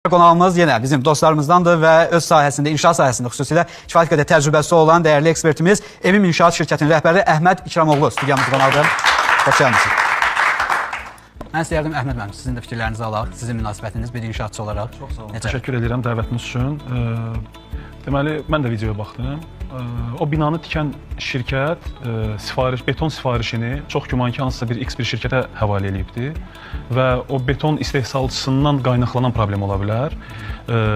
Qonağımız yenə bizim dostlarımızdandır və öz sahəsində, inşaat sahəsində xüsusilə kifayət qədər təcrübəsi olan dəyərli ekspertimiz Evim İnşaat şirkətinin rəhbəri Əhməd İkramoğlu studiyamızda qonaqdır. Xoş gəlmişsiniz. Mən istəyərdim Əhməd müəllim, sizin də fikirlərinizi alaq, sizin münasibətiniz bir inşaatçı olaraq. Çox sağ olun. Təşəkkür edirəm dəvətiniz üçün. Deməli, mən də videoya baxdım. O binanı tikən şirkət beton sifarişini çox güman ki, hansısa bir X bir şirkətə həvalə edibdi və o beton istehsalçısından qaynaqlanan problem ola bilər.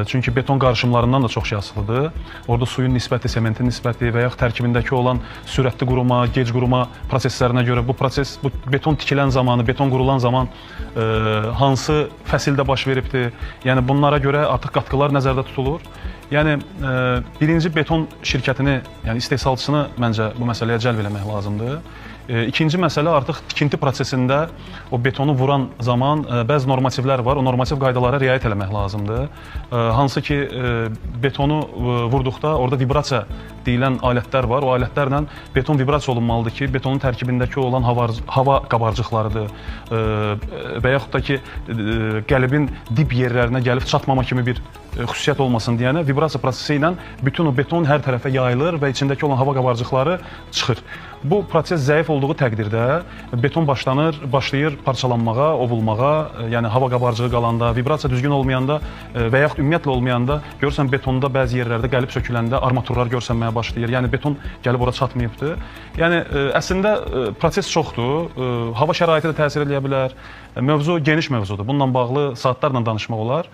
Çünki beton qarışımlarından da çox şey asılıdır. Orada suyun nisbəti, sementin nisbəti və yaxud tərkibindəki olan sürətli quruma, gec quruma proseslərinə görə bu beton tikilən zamanı, beton qurulan zaman hansı fəsildə baş veribdir. Yəni bunlara görə artıq qatqılar nəzərdə tutulur. Yəni birinci beton şirkətini, yəni istehsalçısını məncə bu məsələyə cəlb eləmək lazımdır. İkinci məsələ artıq tikinti prosesində o betonu vuran zaman bəzi normativlər var. O normativ qaydalara riayət eləmək lazımdır. Hansı ki betonu vurduqda orada vibrasiya deyilən alətlər var. O alətlərlə beton vibrasiya olunmalıdır ki, betonun tərkibindəki olan hava qabarcıqlarıdır və yaxud da ki qəlibin dib yerlərinə gəlib çatmama kimi bir xüsusiyyət olmasın deyənə vibrasiya prosesi ilə bütün o beton hər tərəfə yayılır və içindəki olan hava qabarcıqları çıxır. Bu proses zəif olduğu təqdirdə beton başlayır parçalanmağa, ovulmağa, yəni hava qabarcığı qalanda, vibrasiya düzgün olmayanda və yaxud ümumiyyətlə olmayanda görürsən betonda bəzi yerlərdə qəlib söküləndə armaturlar görsənməyə başlayır. Yəni beton gəlib ora çatmayıbdır. Yəni əslində proses çoxdur. Hava şəraiti də təsir edə bilər. Mövzu geniş mövzudur. Bununla bağlı saatlarla danışmaq olar.